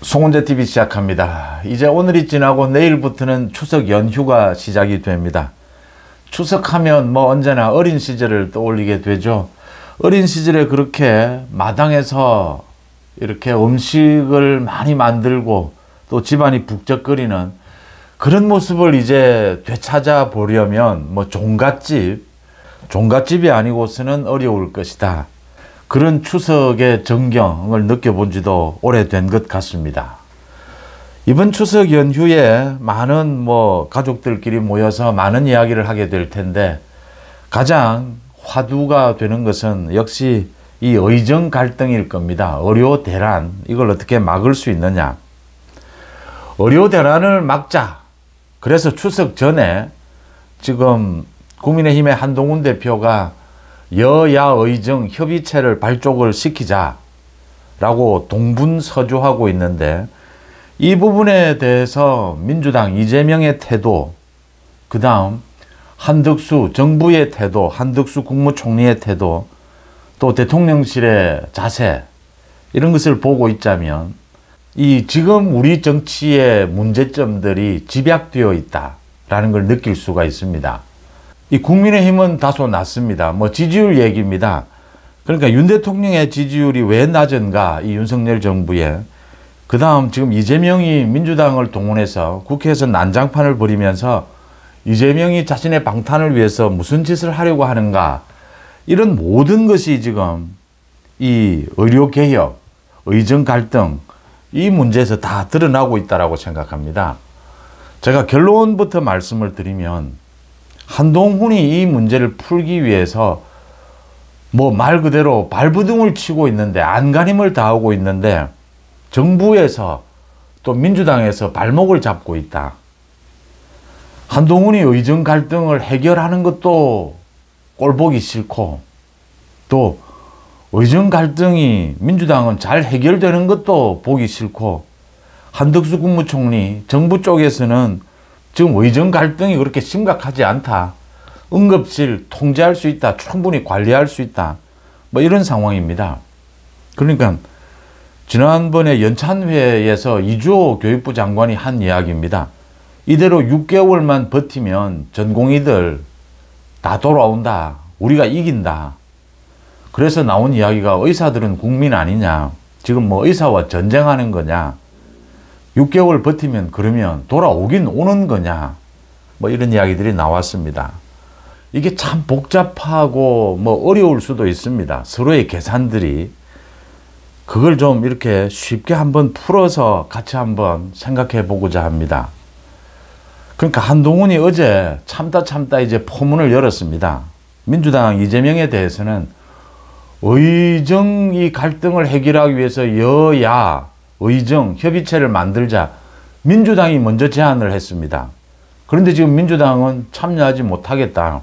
송은재TV 시작합니다. 이제 오늘이 지나고 내일부터는 추석 연휴가 시작이 됩니다. 추석하면 뭐 언제나 어린 시절을 떠올리게 되죠. 어린 시절에 그렇게 마당에서 이렇게 음식을 많이 만들고 또 집안이 북적거리는 그런 모습을 이제 되찾아 보려면 뭐 종갓집이 아니고서는 어려울 것이다. 그런 추석의 정경을 느껴본 지도 오래된 것 같습니다. 이번 추석 연휴에 많은 가족들끼리 모여서 많은 이야기를 하게 될 텐데 가장 화두가 되는 것은 역시 이 의정 갈등일 겁니다. 의료 대란, 이걸 어떻게 막을 수 있느냐. 의료 대란을 막자. 그래서 추석 전에 지금 국민의힘의 한동훈 대표가 여야 의정 협의체를 발족을 시키자라고 동분서주하고 있는데, 이 부분에 대해서 민주당 이재명의 태도, 그 다음 한덕수 정부의 태도, 한덕수 국무총리의 태도, 또 대통령실의 자세, 이런 것을 보고 있자면 이 지금 우리 정치의 문제점들이 집약되어 있다라는 걸 느낄 수가 있습니다. 이 국민의힘은 다소 낮습니다. 지지율 얘기입니다. 그러니까 윤 대통령의 지지율이 왜 낮은가, 이 윤석열 정부에. 그 다음 지금 이재명이 민주당을 동원해서 국회에서 난장판을 벌이면서 이재명이 자신의 방탄을 위해서 무슨 짓을 하려고 하는가, 이런 모든 것이 지금 이 의료개혁, 의정 갈등, 이 문제에서 다 드러나고 있다고 생각합니다. 제가 결론부터 말씀을 드리면 한동훈이 이 문제를 풀기 위해서 말 그대로 발버둥을 치고 있는데, 안간힘을 다하고 있는데 정부에서 또 민주당에서 발목을 잡고 있다. 한동훈이 의정 갈등을 해결하는 것도 꼴보기 싫고, 또 의정 갈등이 민주당은 잘 해결되는 것도 보기 싫고, 한덕수 국무총리 정부 쪽에서는 지금 의정 갈등이 그렇게 심각하지 않다. 응급실 통제할 수 있다. 충분히 관리할 수 있다. 이런 상황입니다. 그러니까 지난번에 연찬회에서 이주호 교육부 장관이 한 이야기입니다. 이대로 6개월만 버티면 전공의들 다 돌아온다. 우리가 이긴다. 그래서 나온 이야기가 의사들은 국민 아니냐. 지금 의사와 전쟁하는 거냐. 6개월 버티면 그러면 돌아오긴 오는 거냐. 이런 이야기들이 나왔습니다. 이게 참 복잡하고 어려울 수도 있습니다. 서로의 계산들이. 그걸 좀 이렇게 쉽게 한번 풀어서 같이 한번 생각해 보고자 합니다. 그러니까 한동훈이 어제 참다 이제 포문을 열었습니다. 민주당 이재명에 대해서는 의정 이 갈등을 해결하기 위해서 여야 의정 협의체를 만들자, 민주당이 먼저 제안을 했습니다. 그런데 지금 민주당은 참여하지 못하겠다.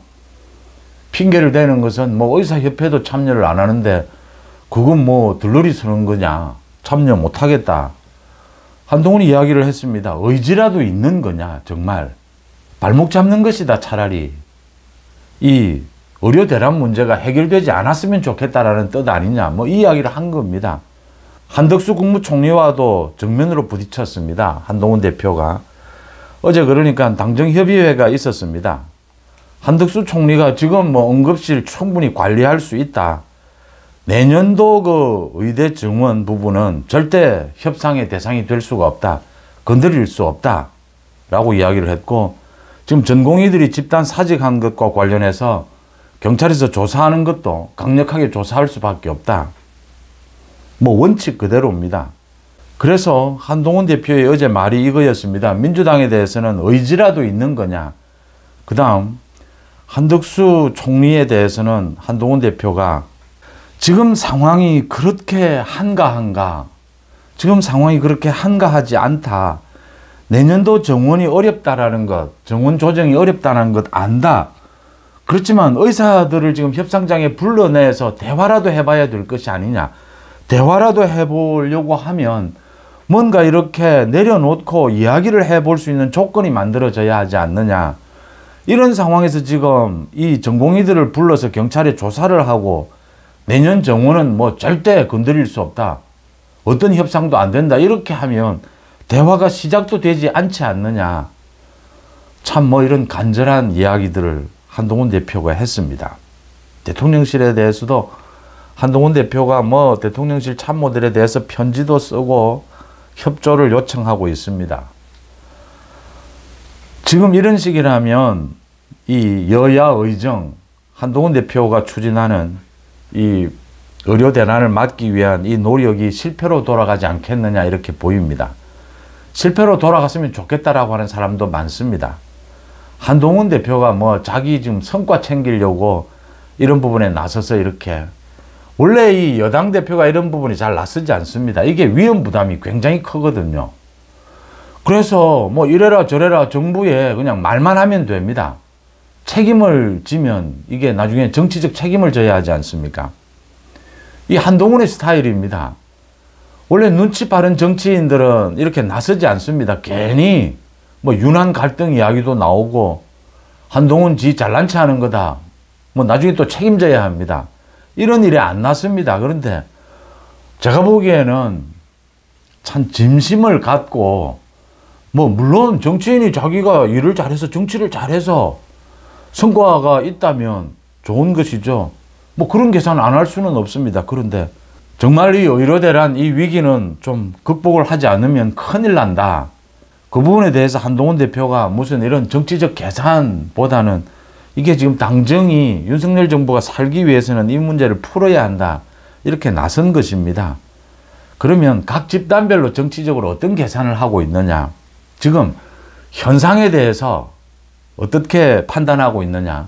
핑계를 대는 것은 의사협회도 참여를 안 하는데 그건 들러리 서는 거냐. 참여 못하겠다. 한동훈이 이야기를 했습니다. 의지라도 있는 거냐. 정말 발목 잡는 것이다. 차라리 이 의료 대란 문제가 해결되지 않았으면 좋겠다라는 뜻 아니냐. 이 이야기를 한 겁니다. 한덕수 국무총리와도 정면으로 부딪혔습니다. 한동훈 대표가. 어제 그러니까 당정협의회가 있었습니다. 한덕수 총리가 지금 응급실 충분히 관리할 수 있다. 내년도 그 의대 정원 부분은 절대 협상의 대상이 될 수가 없다. 건드릴 수 없다. 라고 이야기를 했고, 지금 전공의들이 집단 사직한 것과 관련해서 경찰에서 조사하는 것도 강력하게 조사할 수밖에 없다. 원칙 그대로입니다. 그래서 한동훈 대표의 어제 말이 이거였습니다. 민주당에 대해서는 의지라도 있는 거냐. 그 다음 한덕수 총리에 대해서는 한동훈 대표가 지금 상황이 그렇게 한가한가. 지금 상황이 그렇게 한가하지 않다. 내년도 정원이 어렵다라는 것, 정원 조정이 어렵다는 것 안다. 그렇지만 의사들을 지금 협상장에 불러내서 대화라도 해봐야 될 것이 아니냐. 대화라도 해보려고 하면 뭔가 이렇게 내려놓고 이야기를 해볼 수 있는 조건이 만들어져야 하지 않느냐. 이런 상황에서 지금 이 전공의들을 불러서 경찰에 조사를 하고 내년 정원은 절대 건드릴 수 없다. 어떤 협상도 안 된다. 이렇게 하면 대화가 시작도 되지 않지 않느냐. 참 뭐 이런 간절한 이야기들을 한동훈 대표가 했습니다. 대통령실에 대해서도 한동훈 대표가 뭐 대통령실 참모들에 대해서 편지도 쓰고 협조를 요청하고 있습니다. 지금 이런 식이라면 이 여야 의정, 한동훈 대표가 추진하는 이 의료 대란을 막기 위한 이 노력이 실패로 돌아가지 않겠느냐 이렇게 보입니다. 실패로 돌아갔으면 좋겠다라고 하는 사람도 많습니다. 한동훈 대표가 뭐 자기 지금 성과 챙기려고 이런 부분에 나서서 이렇게, 원래 이 여당 대표가 이런 부분이 잘 나서지 않습니다. 이게 위험 부담이 굉장히 크거든요. 그래서 뭐 이래라 저래라 정부에 그냥 말만 하면 됩니다. 책임을 지면 이게 나중에 정치적 책임을 져야 하지 않습니까? 이 한동훈의 스타일입니다. 원래 눈치 빠른 정치인들은 이렇게 나서지 않습니다. 괜히 뭐 윤한 갈등 이야기도 나오고 한동훈 지 잘난 체 하는 거다. 뭐 나중에 또 책임져야 합니다. 이런 일에 안 났습니다. 그런데 제가 보기에는 참 진심을 갖고, 뭐 물론 정치인이 자기가 일을 잘해서 정치를 잘해서 성과가 있다면 좋은 것이죠. 뭐 그런 계산 안 할 수는 없습니다. 그런데 정말 이 의료대란 이 위기는 좀 극복을 하지 않으면 큰일 난다. 그 부분에 대해서 한동훈 대표가 무슨 이런 정치적 계산보다는 이게 지금 당정이 윤석열 정부가 살기 위해서는 이 문제를 풀어야 한다. 이렇게 나선 것입니다. 그러면 각 집단별로 정치적으로 어떤 계산을 하고 있느냐. 지금 현상에 대해서 어떻게 판단하고 있느냐.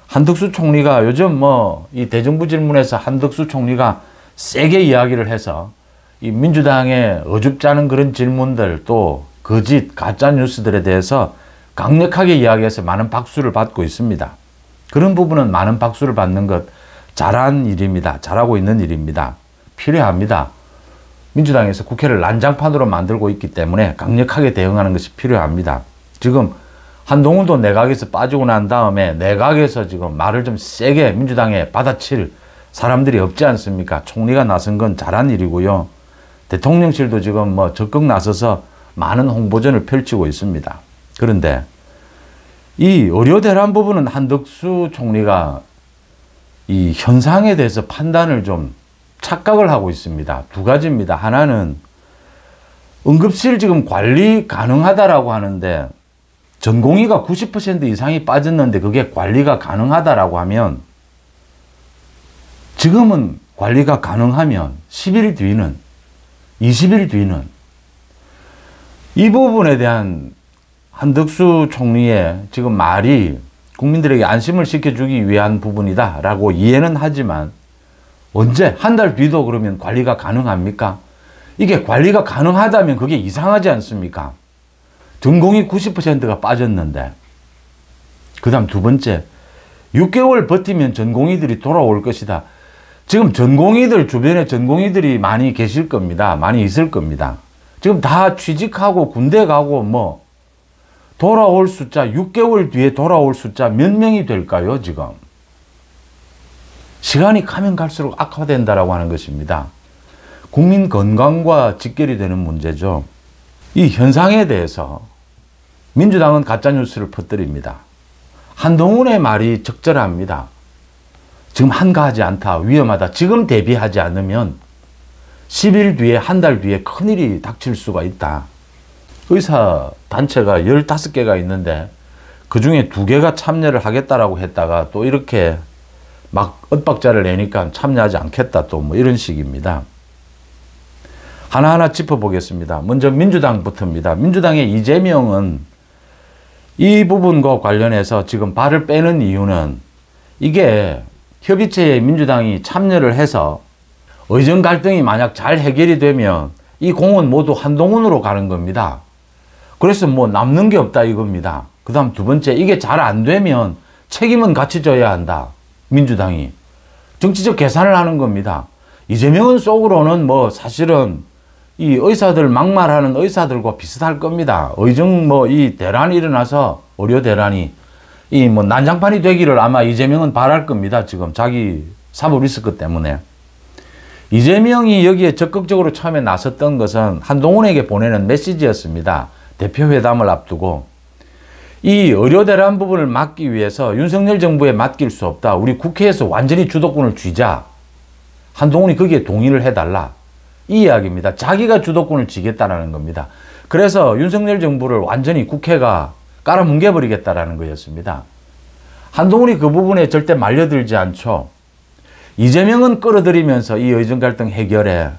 한덕수 총리가 요즘 뭐 이 대정부 질문에서 한덕수 총리가 세게 이야기를 해서 이 민주당의 어줍잖은 그런 질문들 또 거짓 가짜 뉴스들에 대해서 강력하게 이야기해서 많은 박수를 받고 있습니다. 그런 부분은 많은 박수를 받는 것 잘한 일입니다. 잘하고 있는 일입니다. 필요합니다. 민주당에서 국회를 난장판으로 만들고 있기 때문에 강력하게 대응하는 것이 필요합니다. 지금 한동훈도 내각에서 빠지고 난 다음에 내각에서 지금 말을 좀 세게 민주당에 받아칠 사람들이 없지 않습니까? 총리가 나선 건 잘한 일이고요. 대통령실도 지금 뭐 적극 나서서 많은 홍보전을 펼치고 있습니다. 그런데 이 의료 대란 부분은 한덕수 총리가 이 현상에 대해서 판단을 좀 착각을 하고 있습니다. 두 가지입니다. 하나는 응급실 지금 관리 가능하다라고 하는데 전공의가 90% 이상이 빠졌는데 그게 관리가 가능하다라고 하면, 지금은 관리가 가능하면 10일 뒤는, 20일 뒤는 이 부분에 대한 한덕수 총리의 지금 말이 국민들에게 안심을 시켜주기 위한 부분이다 라고 이해는 하지만, 언제 한 달 뒤도 그러면 관리가 가능합니까? 이게 관리가 가능하다면 그게 이상하지 않습니까? 전공이 90%가 빠졌는데. 그 다음 두 번째, 6개월 버티면 전공의들이 돌아올 것이다. 지금 전공의들 주변에 전공의들이 많이 계실 겁니다. 많이 있을 겁니다. 지금 다 취직하고 군대 가고 뭐 돌아올 숫자, 6개월 뒤에 돌아올 숫자 몇 명이 될까요? 지금 시간이 가면 갈수록 악화된다라고 하는 것입니다. 국민 건강과 직결이 되는 문제죠. 이 현상에 대해서 민주당은 가짜뉴스를 퍼뜨립니다. 한동훈의 말이 적절합니다. 지금 한가하지 않다, 위험하다, 지금 대비하지 않으면 10일 뒤에, 한 달 뒤에 큰일이 닥칠 수가 있다. 의사 단체가 15개가 있는데 그 중에 2개가 참여를 하겠다라고 했다가 또 이렇게 막 엇박자를 내니까 참여하지 않겠다, 또 뭐 이런 식입니다. 하나하나 짚어보겠습니다. 먼저 민주당부터입니다. 민주당의 이재명은 이 부분과 관련해서 지금 발을 빼는 이유는, 이게 협의체에 민주당이 참여를 해서 의정 갈등이 만약 잘 해결이 되면 이 공은 모두 한동훈으로 가는 겁니다. 그래서 뭐 남는 게 없다 이겁니다. 그 다음 두 번째, 이게 잘 안 되면 책임은 같이 져야 한다. 민주당이 정치적 계산을 하는 겁니다. 이재명은 속으로는 뭐 사실은 이 의사들 막말하는 의사들과 비슷할 겁니다. 의정 뭐 이 대란이 일어나서 의료 대란이 이 뭐 난장판이 되기를 아마 이재명은 바랄 겁니다. 지금 자기 사법 리스크 때문에. 이재명이 여기에 적극적으로 처음에 나섰던 것은 한동훈에게 보내는 메시지였습니다. 대표회담을 앞두고 이 의료대란 부분을 막기 위해서 윤석열 정부에 맡길 수 없다. 우리 국회에서 완전히 주도권을 쥐자. 한동훈이 거기에 동의를 해달라. 이 이야기입니다. 자기가 주도권을 쥐겠다라는 겁니다. 그래서 윤석열 정부를 완전히 국회가 깔아뭉개버리겠다라는 거였습니다. 한동훈이 그 부분에 절대 말려들지 않죠. 이재명은 끌어들이면서 이 의정 갈등 해결에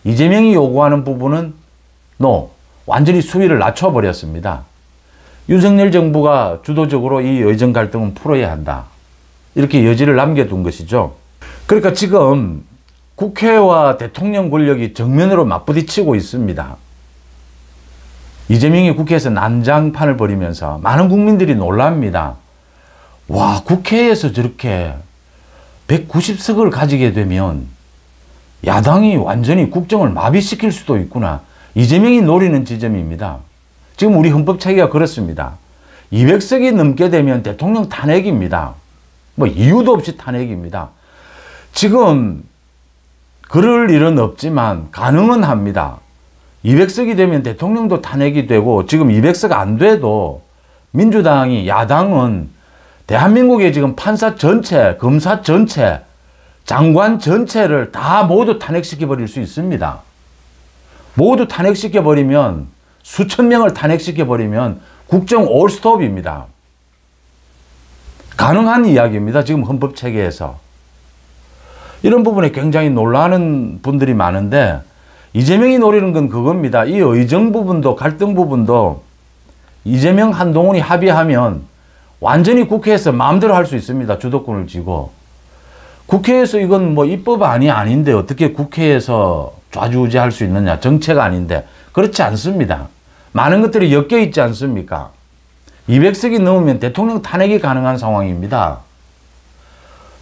이재명이 요구하는 부분은 완전히 수위를 낮춰버렸습니다. 윤석열 정부가 주도적으로 이 의정 갈등은 풀어야 한다. 이렇게 여지를 남겨둔 것이죠. 그러니까 지금 국회와 대통령 권력이 정면으로 맞부딪히고 있습니다. 이재명이 국회에서 난장판을 벌이면서 많은 국민들이 놀랍니다. 와, 국회에서 저렇게 190석을 가지게 되면 야당이 완전히 국정을 마비시킬 수도 있구나. 이재명이 노리는 지점입니다. 지금 우리 헌법체계가 그렇습니다. 200석이 넘게 되면 대통령 탄핵입니다. 뭐 이유도 없이 탄핵입니다. 지금 그럴 일은 없지만 가능은 합니다. 200석이 되면 대통령도 탄핵이 되고 지금 200석 안 돼도 민주당이 야당은 대한민국의 지금 판사 전체, 검사 전체, 장관 전체를 다 모두 탄핵시켜버릴 수 있습니다. 모두 탄핵시켜버리면 수천 명을 탄핵시켜버리면 국정 올스톱입니다. 가능한 이야기입니다. 지금 헌법체계에서. 이런 부분에 굉장히 놀라는 분들이 많은데 이재명이 노리는 건 그겁니다. 이 의정 부분도 갈등 부분도 이재명 한동훈이 합의하면 완전히 국회에서 마음대로 할 수 있습니다. 주도권을 쥐고. 국회에서 이건 뭐 입법안이 아닌데 어떻게 국회에서 좌지우지할 수 있느냐. 정책 아닌데. 그렇지 않습니다. 많은 것들이 엮여 있지 않습니까? 200석이 넘으면 대통령 탄핵이 가능한 상황입니다.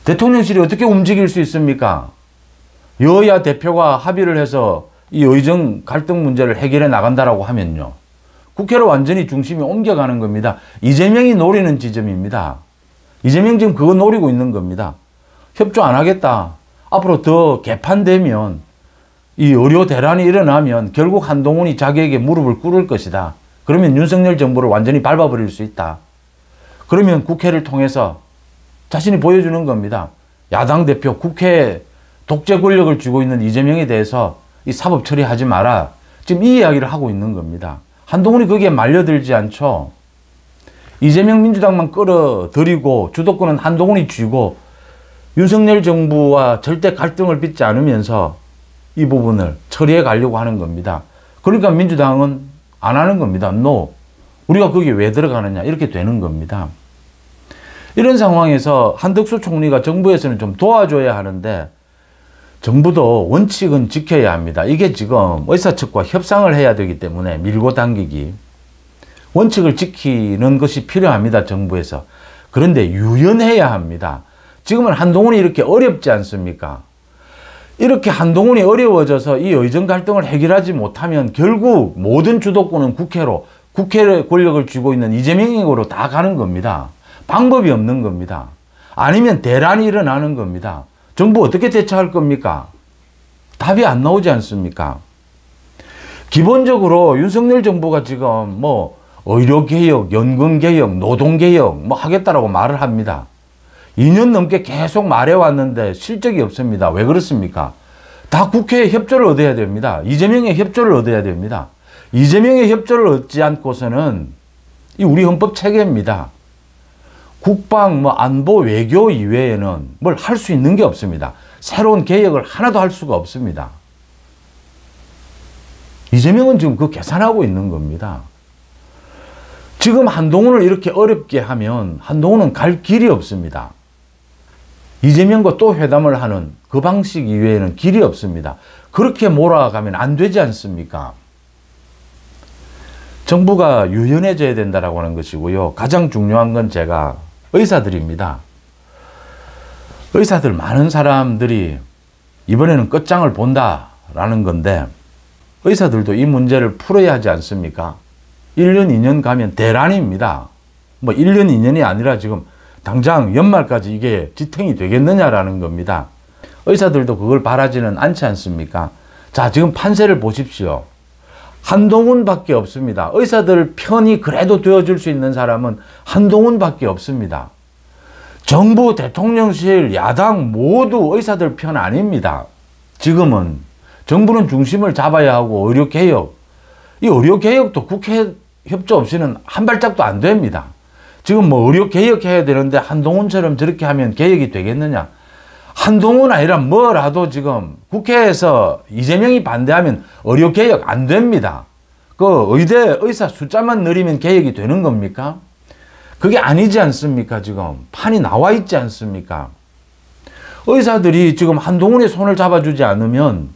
대통령실이 어떻게 움직일 수 있습니까? 여야 대표가 합의를 해서 이 의정 갈등 문제를 해결해 나간다라고 하면요. 국회로 완전히 중심이 옮겨가는 겁니다. 이재명이 노리는 지점입니다. 이재명 지금 그거 노리고 있는 겁니다. 협조 안 하겠다. 앞으로 더 개판되면 이 의료 대란이 일어나면 결국 한동훈이 자기에게 무릎을 꿇을 것이다. 그러면 윤석열 정부를 완전히 밟아버릴 수 있다. 그러면 국회를 통해서 자신이 보여주는 겁니다. 야당 대표, 국회에 독재 권력을 쥐고 있는 이재명에 대해서 이 사법 처리하지 마라. 지금 이 이야기를 하고 있는 겁니다. 한동훈이 거기에 말려들지 않죠. 이재명 민주당만 끌어들이고 주도권은 한동훈이 쥐고 윤석열 정부와 절대 갈등을 빚지 않으면서 이 부분을 처리해 가려고 하는 겁니다. 그러니까 민주당은 안 하는 겁니다. 우리가 거기에 왜 들어가느냐 이렇게 되는 겁니다. 이런 상황에서 한덕수 총리가 정부에서는 좀 도와줘야 하는데 정부도 원칙은 지켜야 합니다. 이게 지금 의사 측과 협상을 해야 되기 때문에 밀고 당기기. 원칙을 지키는 것이 필요합니다. 정부에서. 그런데 유연해야 합니다. 지금은 한동훈이 이렇게 어렵지 않습니까? 이렇게 한동훈이 어려워져서 이 의정 갈등을 해결하지 못하면 결국 모든 주도권은 국회로, 국회 권력을 쥐고 있는 이재명으로 다 가는 겁니다. 방법이 없는 겁니다. 아니면 대란이 일어나는 겁니다. 정부 어떻게 대처할 겁니까? 답이 안 나오지 않습니까? 기본적으로 윤석열 정부가 지금 뭐 의료개혁, 연금개혁, 노동개혁 뭐 하겠다라고 말을 합니다. 2년 넘게 계속 말해왔는데 실적이 없습니다. 왜 그렇습니까? 다 국회의 협조를 얻어야 됩니다. 이재명의 협조를 얻어야 됩니다. 이재명의 협조를 얻지 않고서는 이 우리 헌법 체계입니다. 국방, 안보, 외교 이외에는 뭘 할 수 있는 게 없습니다. 새로운 개혁을 하나도 할 수가 없습니다. 이재명은 지금 그 계산하고 있는 겁니다. 지금 한동훈을 이렇게 어렵게 하면 한동훈은 갈 길이 없습니다. 이재명과 또 회담을 하는 그 방식 이외에는 길이 없습니다. 그렇게 몰아가면 안 되지 않습니까? 정부가 유연해져야 된다고 하는 것이고요. 가장 중요한 건 제가 의사들입니다. 의사들 많은 사람들이 이번에는 끝장을 본다라는 건데 의사들도 이 문제를 풀어야 하지 않습니까? 1년, 2년 가면 대란입니다. 1년, 2년이 아니라 지금 당장 연말까지 이게 지탱이 되겠느냐라는 겁니다. 의사들도 그걸 바라지는 않지 않습니까? 자, 지금 판세를 보십시오. 한동훈밖에 없습니다. 의사들 편이 그래도 되어줄 수 있는 사람은 한동훈밖에 없습니다. 정부, 대통령실, 야당 모두 의사들 편 아닙니다. 지금은 정부는 중심을 잡아야 하고 의료개혁, 이 의료개혁도 국회 협조 없이는 한 발짝도 안 됩니다. 지금 뭐 의료개혁해야 되는데 한동훈처럼 저렇게 하면 개혁이 되겠느냐. 한동훈 아니라 뭐라도 지금 국회에서 이재명이 반대하면 의료개혁 안 됩니다. 그 의대 의사 숫자만 늘리면 개혁이 되는 겁니까? 그게 아니지 않습니까? 지금 판이 나와 있지 않습니까? 의사들이 지금 한동훈의 손을 잡아주지 않으면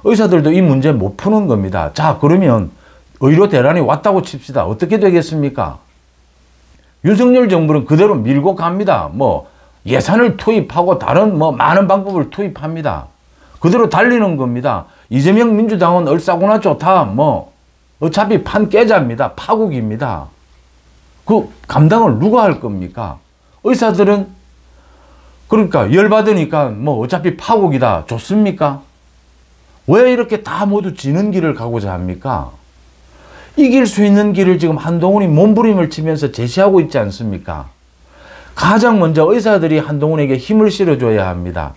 의사들도 이 문제 못 푸는 겁니다. 자, 그러면 의료 대란이 왔다고 칩시다. 어떻게 되겠습니까? 윤석열 정부는 그대로 밀고 갑니다. 뭐 예산을 투입하고 다른 뭐 많은 방법을 투입합니다. 그대로 달리는 겁니다. 이재명 민주당은 얼싸구나 좋다. 뭐 어차피 판 깨자입니다. 파국입니다. 그 감당을 누가 할 겁니까? 의사들은 그러니까 열받으니까 뭐 어차피 파국이다. 좋습니까? 왜 이렇게 다 모두 지는 길을 가고자 합니까? 이길 수 있는 길을 지금 한동훈이 몸부림을 치면서 제시하고 있지 않습니까? 가장 먼저 의사들이 한동훈에게 힘을 실어줘야 합니다.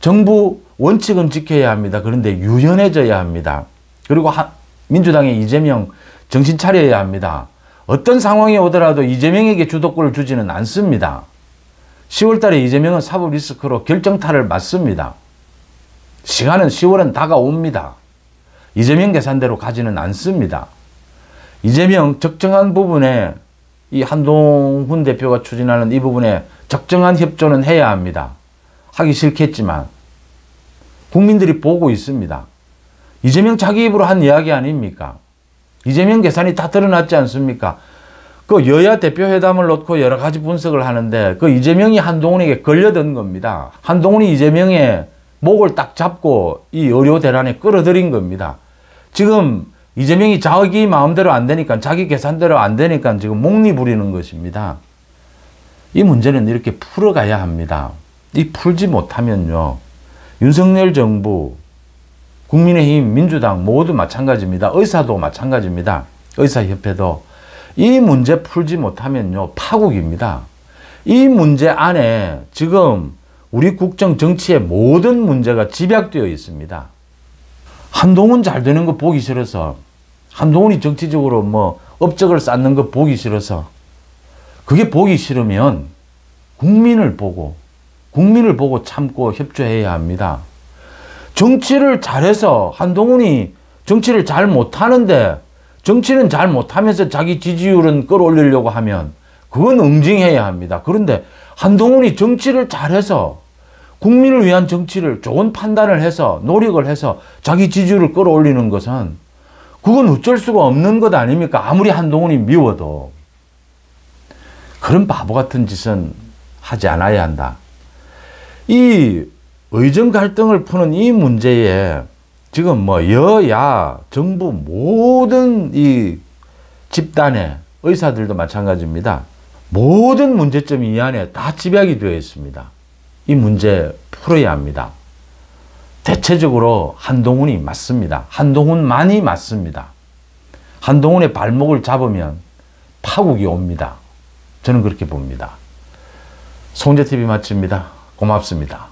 정부 원칙은 지켜야 합니다. 그런데 유연해져야 합니다. 그리고 민주당의 이재명 정신 차려야 합니다. 어떤 상황이 오더라도 이재명에게 주도권을 주지는 않습니다. 10월 달에 이재명은 사법 리스크로 결정타를 맞습니다. 시간은 10월은 다가옵니다. 이재명 계산대로 가지는 않습니다. 이재명 적정한 부분에 이 한동훈 대표가 추진하는 이 부분에 적정한 협조는 해야 합니다. 하기 싫겠지만 국민들이 보고 있습니다. 이재명 자기 입으로 한 이야기 아닙니까? 이재명 계산이 다 드러났지 않습니까? 그 여야 대표회담을 놓고 여러 가지 분석을 하는데 그 이재명이 한동훈에게 걸려든 겁니다. 한동훈이 이재명의 목을 딱 잡고 이 의료 대란에 끌어들인 겁니다. 지금 이재명이 자기 마음대로 안 되니까 자기 계산대로 안 되니까 지금 목리 부리는 것입니다. 이 문제는 이렇게 풀어가야 합니다. 이 풀지 못하면요. 윤석열 정부, 국민의힘, 민주당 모두 마찬가지입니다. 의사도 마찬가지입니다. 의사협회도. 이 문제 풀지 못하면요. 파국입니다. 이 문제 안에 지금 우리 국정 정치의 모든 문제가 집약되어 있습니다. 한동훈 잘 되는 거 보기 싫어서 한동훈이 정치적으로 뭐 업적을 쌓는 거 보기 싫어서 그게 보기 싫으면 국민을 보고 참고 협조해야 합니다. 정치를 잘해서 한동훈이 정치를 잘 못하는데 정치는 잘 못하면서 자기 지지율은 끌어올리려고 하면 그건 응징해야 합니다. 그런데 한동훈이 정치를 잘해서 국민을 위한 정치를 좋은 판단을 해서 노력을 해서 자기 지지율을 끌어올리는 것은 그건 어쩔 수가 없는 것 아닙니까? 아무리 한동훈이 미워도. 그런 바보 같은 짓은 하지 않아야 한다. 이 의정 갈등을 푸는 이 문제에 지금 뭐 여야 정부 모든 이 집단의 의사들도 마찬가지입니다. 모든 문제점이 이 안에 다 집약이 되어 있습니다. 이 문제 풀어야 합니다. 대체적으로 한동훈이 맞습니다. 한동훈만이 맞습니다. 한동훈의 발목을 잡으면 파국이 옵니다. 저는 그렇게 봅니다. 송재TV 마칩니다. 고맙습니다.